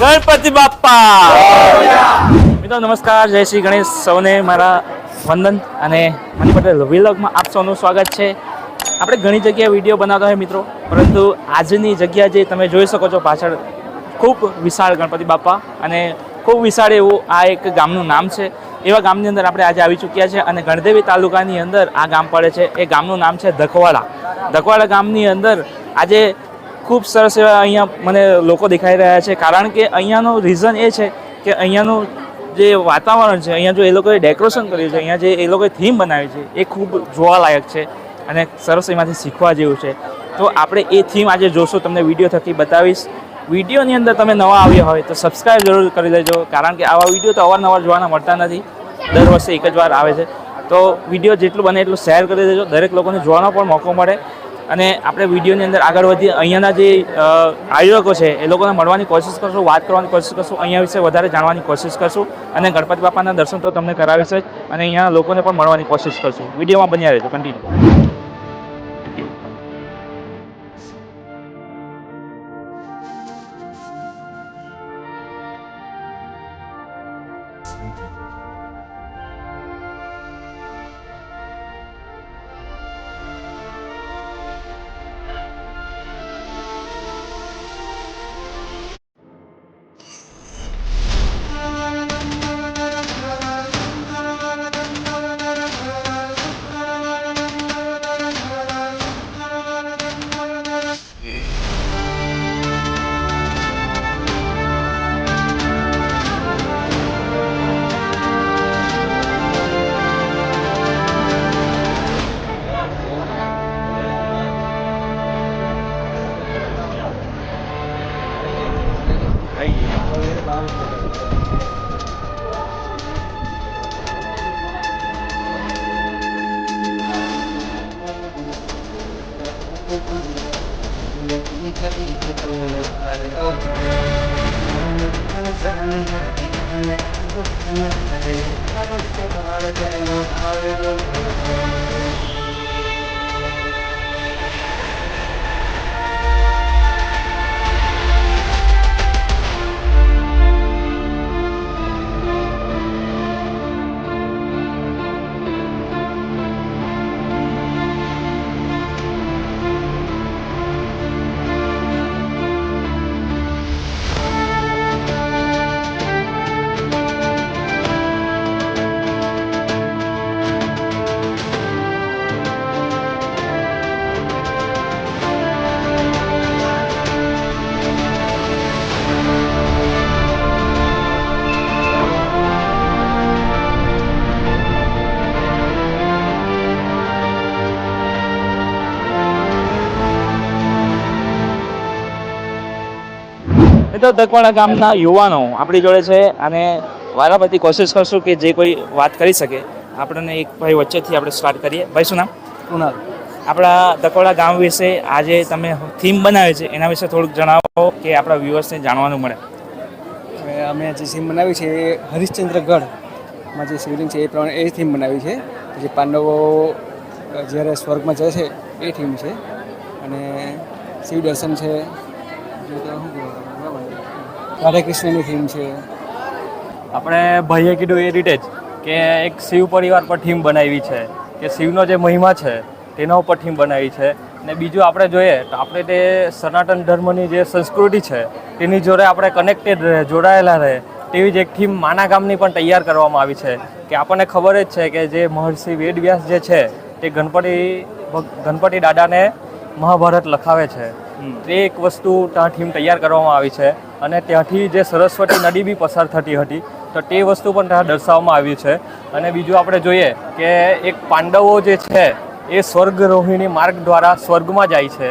ગણપતિ બાપ્પા મિત્રો નમસ્કાર, જય શ્રી ગણેશ. સૌને મારા વંદન અને મની પટેલ વ્લોગમાં આપ સૌનું સ્વાગત છે. આપણે ઘણી જગ્યાએ વિડીયો બનાવતા હોય મિત્રો, પરંતુ આજની જગ્યા જે તમે જોઈ શકો છો પાછળ, ખૂબ વિશાળ ગણપતિ બાપ્પા અને ખૂબ વિશાળ એવું આ એક ગામનું નામ છે. એવા ગામની અંદર આપણે આજે આવી ચૂક્યા છે અને ગણદેવી તાલુકાની અંદર આ ગામ પડે છે. એ ગામનું નામ છે ધકવાડા. ધકવાડા ગામની અંદર આજે ખૂબ સરસ એવા અહીંયા મને લોકો દેખાઈ રહ્યા છે, કારણ કે અહીંયાનું રીઝન એ છે કે અહીંયાનું જે વાતાવરણ છે, અહીંયા જો એ લોકોએ ડેકોરેશન કર્યું છે, અહીંયા જે એ લોકોએ થીમ બનાવી છે એ ખૂબ જોવાલાયક છે અને સરસ એમાંથી શીખવા જેવું છે. તો આપણે એ થીમ આજે જોશું, તમને વિડીયો થકી બતાવીશ. વિડીયોની અંદર તમે નવા આવ્યા હોય તો સબસ્ક્રાઈબ જરૂર કરી દેજો, કારણ કે આવા વિડીયો તો અવારનવાર જોવાના મળતા નથી, દર વર્ષે એક જ વાર આવે છે. તો વિડીયો જેટલું બને એટલું શેર કરી દેજો, દરેક લોકોને જોવાનો પણ મોકો મળે. અને આપણે વિડીયોની અંદર આગળ વધીએ, અહીંયાના જે આયોજકો છે એ લોકોને મળવાની કોશિશ કરશું, વાત કરવાની કોશિશ કરશું, અહીંયા વિશે વધારે જાણવાની કોશિશ કરશું અને ગણપતિ બાપાના દર્શન તો તમને કરાવીશ જ, અને અહીંયા લોકોને પણ મળવાની કોશિશ કરશું. વિડીયોમાં બન્યા રહેજો, કન્ટિન્યુ. તો ધકવાડા ગામના યુવાનો આપણી જોડે છે અને વારાફરતી કોશિશ કરશું કે જે કોઈ વાત કરી શકે. આપણને એક ભાઈ વચ્ચેથી આપણે સ્ટાર્ટ કરીએ. ભાઈ શું નામ? કુણાલ. આપણા ધકવાડા ગામ વિશે આજે તમે થીમ બનાવી છે એના વિશે થોડુંક જણાવો કે આપણા વ્યુઅર્સને જાણવાનું મળે. અમે જે થીમ બનાવી છે એ હરિશ્ચંદ્રગઢમાં જે શિવલિંગ છે એ પ્રમાણે એ થીમ બનાવી છે. જે પાંડવો જ્યારે સ્વર્ગમાં જાય છે એ થીમ છે. અને શિવ દર્શન છે, રાધા કૃષ્ણની થીમ છે. આપણે ભાઈએ કીધું એ રીતે જ કે એક શિવ પરિવાર પર થીમ બનાવી છે, કે શિવનો જે મહિમા છે તેના ઉપર થીમ બનાવી છે. ને બીજું આપણે જોઈએ તો આપણે તે સનાતન ધર્મની જે સંસ્કૃતિ છે તેની જોડે આપણે કનેક્ટેડ રહે, જોડાયેલા રહે, તેવી જ એક થીમ માના ગામની પણ તૈયાર કરવામાં આવી છે. કે આપણને ખબર જ છે કે જે મહર્ષિ વેદવ્યાસ જે છે તે ગણપતિ દાદાને મહાભારત લખાવે છે. તે એક વસ્તુ ત્યાં થીમ તૈયાર કરવામાં આવી છે. અને ત્યાંથી જે સરસ્વતી નદી બી પસાર થતી હતી તો તે વસ્તુ પણ ત્યાં દર્શાવવામાં આવી છે. અને બીજું આપણે જોઈએ કે એક પાંડવો જે છે એ સ્વર્ગરોહિણી માર્ગ દ્વારા સ્વર્ગમાં જાય છે,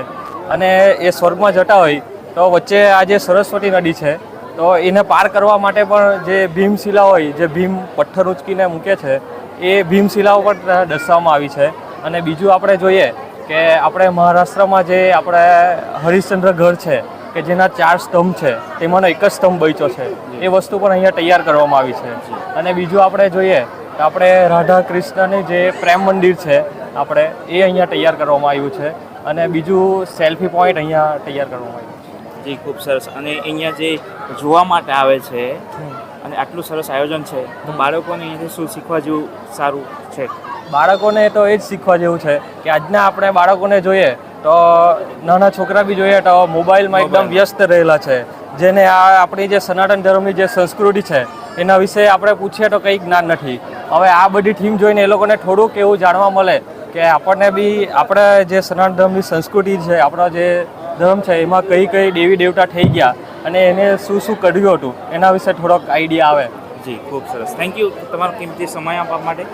અને એ સ્વર્ગમાં જતા હોય તો વચ્ચે આ જે સરસ્વતી નદી છે તો એને પાર કરવા માટે પણ જે ભીમશિલા હોય, જે ભીમ પથ્થર ઉંચકીને મૂકે છે, એ ભીમશિલાઓ પણ દર્શાવવામાં આવી છે. અને બીજું આપણે જોઈએ કે આપણે મહારાષ્ટ્રમાં જે આપણે હરિશ્ચંદ્રગઢ છે કે જેના 4 સ્તંભ છે તેમાંનો એક જ સ્તંભ બચ્યો છે, એ વસ્તુ પણ અહીંયા તૈયાર કરવામાં આવી છે. અને બીજું આપણે જોઈએ તો આપણે રાધા કૃષ્ણની જે પ્રેમ મંદિર છે આપણે એ અહીંયા તૈયાર કરવામાં આવ્યું છે. અને બીજું સેલ્ફી પોઈન્ટ અહીંયા તૈયાર કરવામાં આવ્યું છે. જી ખૂબ સરસ. અને અહીંયા જે જોવા માટે આવે છે અને આટલું સરસ આયોજન છે તો બાળકોને અહીંયાથી શું શીખવા જેવું સારું છે? બાળકોને તો એ જ શીખવા જેવું છે કે આજના આપણે બાળકોને જોઈએ તો નાના છોકરા બી જોઈએ તો મોબાઈલમાં એકદમ વ્યસ્ત રહેલા છે, જેને આ આપણી જે સનાતન ધર્મની જે સંસ્કૃતિ છે એના વિશે આપણે પૂછીએ તો કંઈ જ્ઞાન નથી. હવે આ બધી થીમ જોઈને એ લોકોને થોડુંક એવું જાણવા મળે કે આપણને બી આપણે જે સનાતન ધર્મની સંસ્કૃતિ છે, આપણો જે ધર્મ છે એમાં કઈ કઈ દેવી દેવતા થઈ ગયા અને એને શું શું કર્યું હતું એના વિશે થોડોક આઈડિયા આવે. જી ખૂબ સરસ. થેન્ક યુ તમારો કિંમતી સમય આપવા માટે.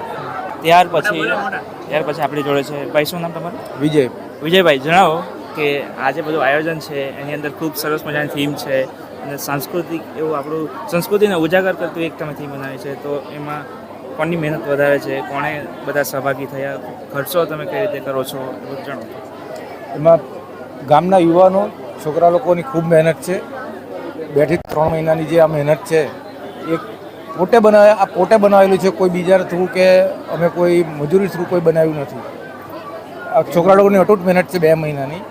ત્યાર પછી આપણી જોડે છે ભાઈ, શું નામ તમારું? વિજય. વિજયભાઈ, જણાવો કે આ જે બધું આયોજન છે એની અંદર ખૂબ સરસ મજાની થીમ છે અને સાંસ્કૃતિક એવું આપણું સંસ્કૃતિને ઉજાગર કરતું એક તમે થીમ બનાવી છે, તો એમાં કોની મહેનત વધારે છે, કોણે બધા સહભાગી થયા, ખર્ચો તમે કઈ રીતે કરો છો, બધું જણાવો. એમાં ગામના યુવાનો છોકરા લોકોની ખૂબ મહેનત છે. 2 થી 3 મહિનાની જે આ મહેનત છે એ પોતે બનાવેલું છે. કોઈ બીજા થ્રુ કે અમે કોઈ મજૂરી થ્રુ કોઈ બનાવ્યું નથી. આ છોકરા લોકોની અટૂટ મહેનત છે 2 મહિનાની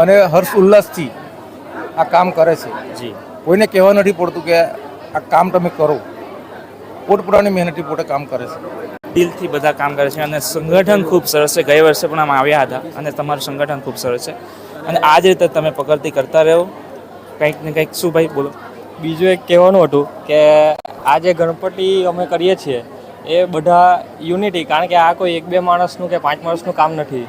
અને હર્ષ ઉલ્લાસથી આ કામ કરે છે. જી કોઈને કહેવા નથી પડતું કે આ કામ તમે કરો. પોતપોતાની મહેનતથી પોતે કામ કરે છે. દિલથી બધા કામ કરે છે અને સંગઠન ખૂબ સરસ છે. ગયા વર્ષે પણ આમ આવ્યા હતા અને તમારું સંગઠન ખૂબ સરસ છે અને આ જ રીતે તમે પકડતી કરતા રહો કંઈક ને કંઈક. શું ભાઈ બોલો? બીજું એક કહેવાનું હતું કે આ જે ગણપતિ અમે કરીએ છીએ એ બધા યુનિટી, કારણ કે આ કોઈ 1-2 માણસનું કે 5 માણસનું કામ નથી,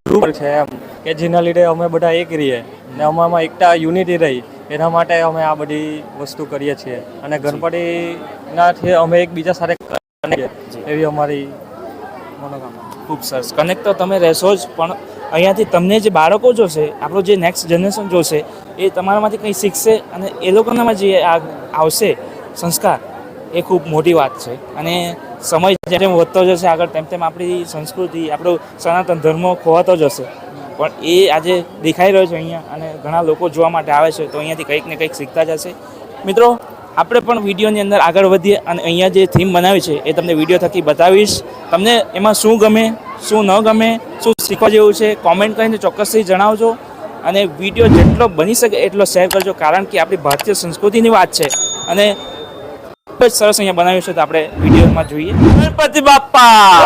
ગ્રુપ છે એમ, કે જેના લીધે અમે બધા એક રહીએ ને અમારામાં એકતા યુનિટી રહી, એના માટે અમે આ બધી વસ્તુ કરીએ છીએ અને ગણપતિનાથી અમે એકબીજા સાથે કરીએ એવી અમારી મનોકામના. ખૂબ સરસ. કનેક્ટ તો તમે રહેશો જ, પણ અહીંયાથી તમને જે બાળકો જોશે, આપણું જે નેક્સ્ટ જનરેશન જોશે એ તમારામાંથી કંઈ શીખશે અને એ લોકોનામાં જે આવશે સંસ્કાર, એ ખૂબ મોટી વાત છે. અને સમય જેમ જેમ વધતો જશે આગળ તેમ તેમ આપણી સંસ્કૃતિ, આપણો સનાતન ધર્મ ખોવાતો જશે, પણ એ આજે દેખાઈ રહ્યો છે અહીંયા અને ઘણા લોકો જોવા માટે આવે છે, તો અહીંયાથી કંઈક ને કંઈક શીખતા જશે. મિત્રો, આપણે પણ વિડીયોની અંદર આગળ વધીએ અને અહીંયા જે થીમ બનાવી છે એ તમને વિડીયો થકી બતાવીશ. તમને એમાં શું ગમે, શું ન ગમે, શું શીખવા જેવું છે, કોમેન્ટ કરીને ચોક્કસથી જણાવજો અને વિડીયો જેટલો બની શકે એટલો શેર કરજો, કારણ કે આપણી ભારતીય સંસ્કૃતિની વાત છે અને ખૂબ જ સરસ અહીંયા બનાવ્યું છે. તો આપણે વિડીયોમાં જોઈએ. ગણપતિ બાપ્પા!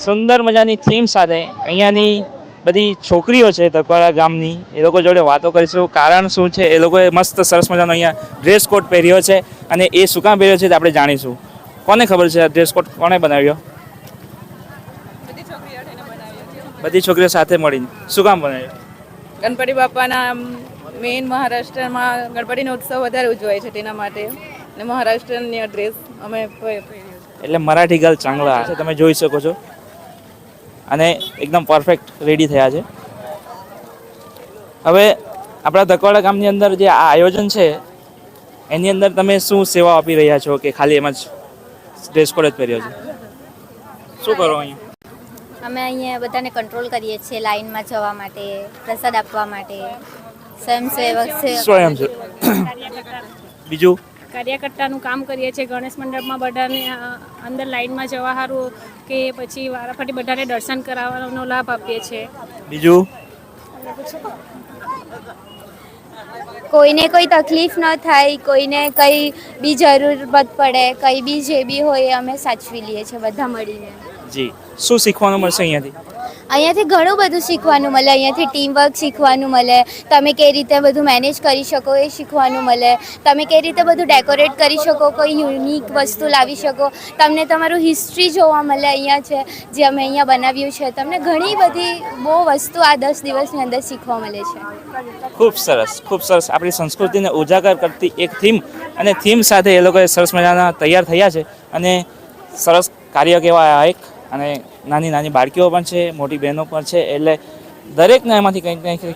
સુંદર મજાની થીમ સાથે અહીંયાની બધી છોકરીઓ છે તકવાડા ગામની એ લોકો જોડે વાતો કરીશું. કારણ શું છે, એ લોકોએ મસ્ત સરસ મજાનો અહીંયા ડ્રેસ કોડ પહેર્યો છે અને એ શું કામ પહેર્યો છે તે આપણે જાણીશું. કોને ખબર છે આ ડ્રેસ કોડ કોણે બનાવ્યો? બધી છોકરીઓ સાથે મળીને. શું કામ બનાવ્યો? ગણપતિ બાપાના મેઇન મહારાષ્ટ્રમાં ગણપતિનો ઉત્સવ વધારે ઉજવાય છે તેના માટે અને મહારાષ્ટ્રની ડ્રેસ અમે પહેર્યો. એટલે મરાઠી ગર્લ ચાંગલા છે, તમે જોઈ શકો છો. અને એકદમ પરફેક્ટ રેડી થયા છે. હવે આપણા ધકવાડા ગામની અંદર જે આ આયોજન છે એની અંદર તમે શું સેવા આપી રહ્યા છો કે ખાલી એમ જ ડ્રેસ કોડ જ પહેર્યો છે? શું કરો અહીંયા? અમે અહીંયા બધાને કંટ્રોલ કરીએ છીએ લાઈનમાં જવા માટે, પ્રસાદ આપવા માટે, સ્વયંસેવક છે. સ્વયં છે. બીજું કાર્યકર્તાનું કામ કરીએ છીએ. ગણેશ મંડપમાં બધાને અંદર લાઈનમાં જવા સારું કે પછી વારાફરતી બધાને દર્શન કરાવવાનો લાભ આપીએ છીએ. બીજું કોઈને કોઈ તકલીફ ન થાય, કોઈને કંઈ બી જરૂરત પડે, કંઈ બી જે બી હોય એ અમે સાચવી લઈએ છીએ બધા મળીને. જી, શું શીખવાનું મળશે અહીંયાથી? અહીંયાથી ઘણું બધું શીખવાનું મળે. અહીંયાથી ટીમવર્ક શીખવાનું મળે, તમે કઈ રીતે બધું મેનેજ કરી શકો એ શીખવાનું મળે, તમે કઈ રીતે બધું ડેકોરેટ કરી શકો, કોઈ યુનિક વસ્તુ લાવી શકો, તમને તમારું હિસ્ટ્રી જોવા મળે. અહીંયા છે જે અમે અહીંયા બનાવ્યું છે, તમને ઘણી બધી બહુ વસ્તુ આ 10 દિવસની અંદર શીખવા મળે છે. ખૂબ સરસ, ખૂબ સરસ. આપણી સંસ્કૃતિને ઉજાગર કરતી એક થીમ, અને થીમ સાથે એ લોકોએ સરસ મજાના તૈયાર થયા છે અને સરસ કાર્ય કહેવાય એક. અને નાની નાની બાળકીઓ પણ છે, મોટી બહેનો પણ છે, એટલે દરેકને એમાંથી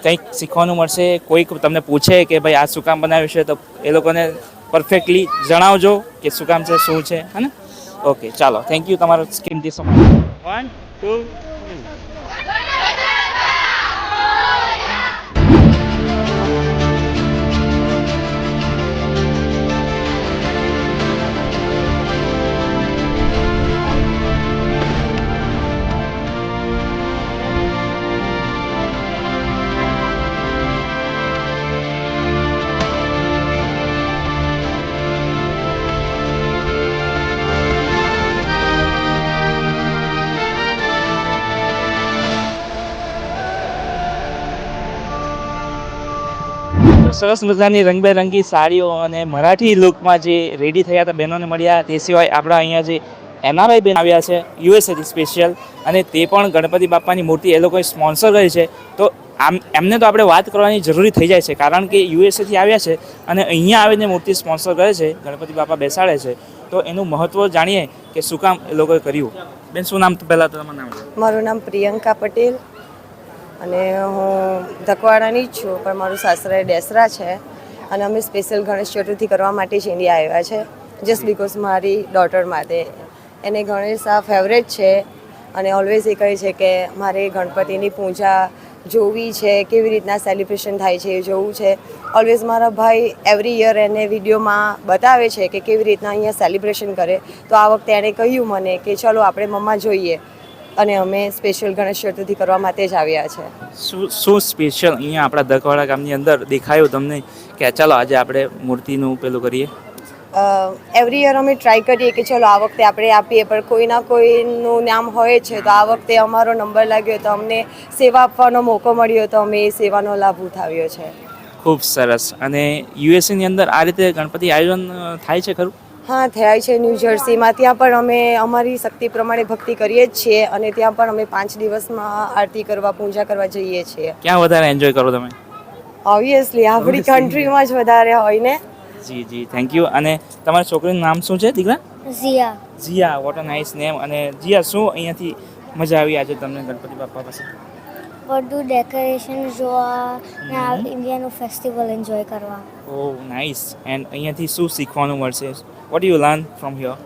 કંઈક શીખવાનું મળશે. કોઈક તમને પૂછે કે ભાઈ આ શું કામ બનાવ્યું છે, તો એ લોકોને પરફેક્ટલી જણાવજો કે શું કામ છે, શું છે, હે ને? ઓકે, ચાલો, થેન્ક યુ તમારો કિંમતી સમય. 1 2 3 સરસ મજાની રંગબેરંગી સાડીઓ અને મરાઠી લુકમાં જે રેડી થયા હતા બહેનોને મળ્યા. તે સિવાય આપણા અહીંયા જે એનઆરઆઈ બેન આવ્યા છે યુએસએથી સ્પેશિયલ, અને તે પણ ગણપતિ બાપાની મૂર્તિ એ લોકોએ સ્પોન્સર કરી છે. તો એમને તો આપણે વાત કરવાની જરૂરી થઈ જાય છે, કારણ કે યુએસએથી આવ્યા છે અને અહીંયા આવીને મૂર્તિ સ્પોન્સર કરે છે, ગણપતિ બાપા બેસાડે છે. તો એનું મહત્ત્વ જાણીએ કે શું કામ એ લોકોએ કર્યું. બેન શું નામ પહેલાં તો તમારું નામ? મારું નામ પ્રિયંકા પટેલ અને હું ધકવાડાની જ છું, પણ મારું સાસરા ડેસરા છે અને અમે સ્પેશિયલ ગણેશ ચતુર્થી કરવા માટે જ ઇન્ડિયા આવ્યા છે, જસ્ટ બિકોઝ મારી ડોટર માટે. એને ગણેશ આ ફેવરેટ છે અને ઓલવેઝ એ કહે છે કે મારે ગણપતિની પૂજા જોવી છે, કેવી રીતના સેલિબ્રેશન થાય છે એ જોવું છે. ઓલવેઝ મારા ભાઈ એવરી યર એને વિડીયોમાં બતાવે છે કે કેવી રીતના અહીંયા સેલિબ્રેશન કરે. તો આ વખતે એણે કહ્યું મને કે ચલો આપણે મમ્મા જોઈએ, અને અમે સ્પેશિયલ ગણેશ ચતુર્થી કરવા માટે જ આવ્યા છે. શું સ્પેશિયલ અહીંયા આપણા દકવાડા ગામની અંદર દેખાયું તમને કે ચાલો આજે આપણે મૂર્તિનું પેલું કરીએ? એવરી યર અમે ટ્રાય કરીએ કે ચલો આ વખતે આપણે આપીએ, પણ કોઈના કોઈનું નામ હોય છે. તો આ વખતે અમારો નંબર લાગ્યો તો અમને સેવા આપવાનો મોકો મળ્યો, તો અમે એ સેવાનો લાભ ઉઠાવ્યો છે. ખૂબ સરસ. અને યુએસએની અંદર આ રીતે ગણપતિ આયોજન થાય છે ખરું? હા, થાય છે ન્યૂ જર્સીમાં. ત્યાં પણ અમે અમારી શક્તિ પ્રમાણે ભક્તિ કરીએ જ છીએ અને ત્યાં પણ અમે 5 દિવસમાં આરતી કરવા, પૂજા કરવા જઈએ છીએ. ક્યાં વધારે એન્જોય કરો તમે? ઓબ્વિયસલી આપણી કન્ટ્રીમાં જ વધારે હોય ને. જી જી, થેન્ક યુ. અને તમારી છોકરીનું નામ શું છે દીકરા? Ziya. Jiya, what a nice name. અને જીયા, શું અહીંયાથી મજા આવી આજે તમને ગણપતિ બાપા પાસે? બધું ડેકોરેશન જોવા ને આ ઇન્ડિયાનું ફેસ્ટિવલ એન્જોય કરવા. ઓહ નાઇસ. એન્ડ અહીંયાથી શું શીખવાનું મળશે? What you learn from here?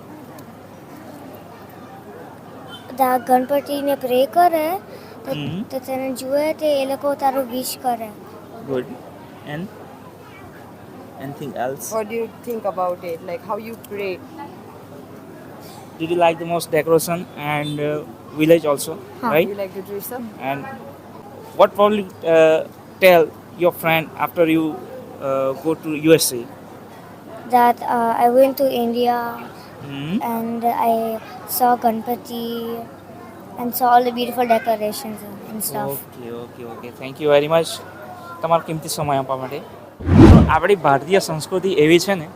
ગણપતિને પ્રે કરે તો તેને જુએ તે એ લોકો તારું વિશ કરે. Good. And anything else? What do you think about it? Like how you pray? Did you like the most decoration and village also, right? You like to dress up? And what probably tell your friend after you go to USA? That I went to India Hmm? and I saw Ganpati and saw all the beautiful decorations and stuff. Okay. Thank you very much. તમારો કિંમતી સમય આપવા માટે. આપણી ભારતીય સંસ્કૃતિ એવી છે ને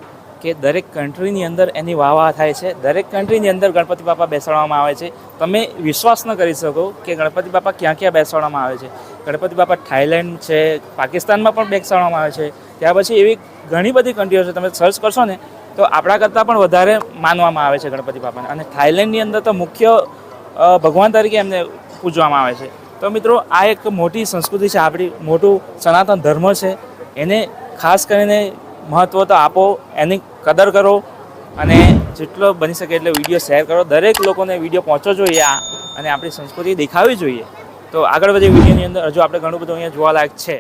કે દરેક કન્ટ્રીની અંદર એની વાહ થાય છે, દરેક કન્ટ્રીની અંદર ગણપતિ બાપા બેસાડવામાં આવે છે. તમે વિશ્વાસ ન કરી શકો કે ગણપતિ બાપા ક્યાં ક્યાં બેસાડવામાં આવે છે. ગણપતિ બાપા થાઈલેન્ડ છે, પાકિસ્તાનમાં પણ બેસાડવામાં આવે છે. ત્યાર પછી એવી ઘણી બધી કન્ટ્રીઓ છે, તમે સર્ચ કરશો ને તો આપણા કરતાં પણ વધારે માનવામાં આવે છે ગણપતિ બાપાને. અને થાઈલેન્ડની અંદર તો મુખ્ય ભગવાન તરીકે એમને પૂજવામાં આવે છે. તો મિત્રો, આ એક મોટી સંસ્કૃતિ છે, આપણી મોટું સનાતન ધર્મ છે. એને ખાસ કરીને મહત્ત્વ તો આપો, એની કદર કરો અને જેટલો બની શકે એટલે વિડીયો શેર કરો. દરેક લોકોને વિડીયો પહોંચવો જોઈએ અને આપણી સંસ્કૃતિ દેખાવી જોઈએ. તો આગળ વધીએ વિડીયોની અંદર. હજુ આપણે ઘણું બધું અહીંયા જોવાલાયક છે.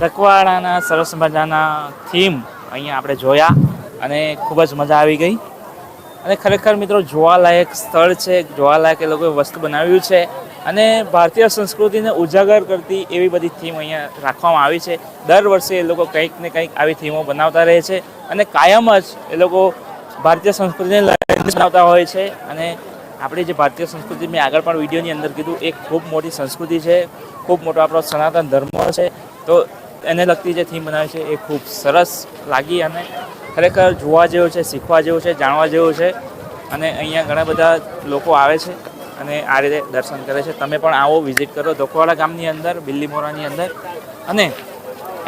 ધકવાડાના સરસ મજાના થીમ અહીંયા આપણે જોયા અને ખૂબ જ મજા આવી ગઈ. અને ખરેખર મિત્રો જોવાલાયક સ્થળ છે, જોવાલાયક એ લોકોએ વસ્તુ બનાવ્યું છે અને ભારતીય સંસ્કૃતિને ઉજાગર કરતી એવી બધી થીમ અહીંયા રાખવામાં આવી છે. દર વર્ષે એ લોકો કંઈક ને કંઈક આવી થીમો બનાવતા રહે છે અને કાયમ જ એ લોકો ભારતીય સંસ્કૃતિને લઈને બનાવતા હોય છે. અને આપણી જે ભારતીય સંસ્કૃતિ મેં આગળ પણ વિડીયોની અંદર કીધું, એક ખૂબ મોટી સંસ્કૃતિ છે, ખૂબ મોટો આપણો સનાતન ધર્મ છે. તો એને લગતી જે થીમ બનાવી છે એ ખૂબ સરસ લાગી અને ખરેખર જોવા જેવું છે, શીખવા જેવું છે, જાણવા જેવું છે. અને અહીંયા ઘણા બધા લોકો આવે છે અને આ રીતે દર્શન કરે છે. તમે પણ આવો, વિઝિટ કરો ધોકવાડા ગામની અંદર, બિલ્લીમોરાની અંદર, અને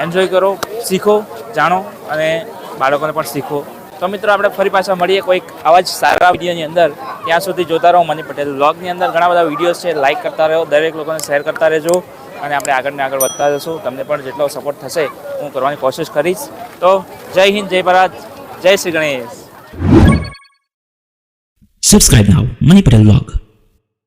એન્જોય કરો, શીખો, જાણો અને બાળકોને પણ શીખો. તો મિત્રો આપણે ફરી પાછા મળીએ કોઈક આવા જ સારા વિડીયોની અંદર. ત્યાં સુધી જોતા રહો મની પટેલ વ્લોગની અંદર ઘણા બધા વિડીયોઝ છે, લાઇક કરતા રહો, દરેક લોકોને શેર કરતા રહેજો અને આપણે આગળ ને આગળ વધતા જશું. તમને પણ જેટલો સપોર્ટ થશે હું કરવાની કોશિશ કરીશ. તો જય હિન્દ, જય ભારત, જય Shri Ganesh. Subscribe now, Money Patel Vlog.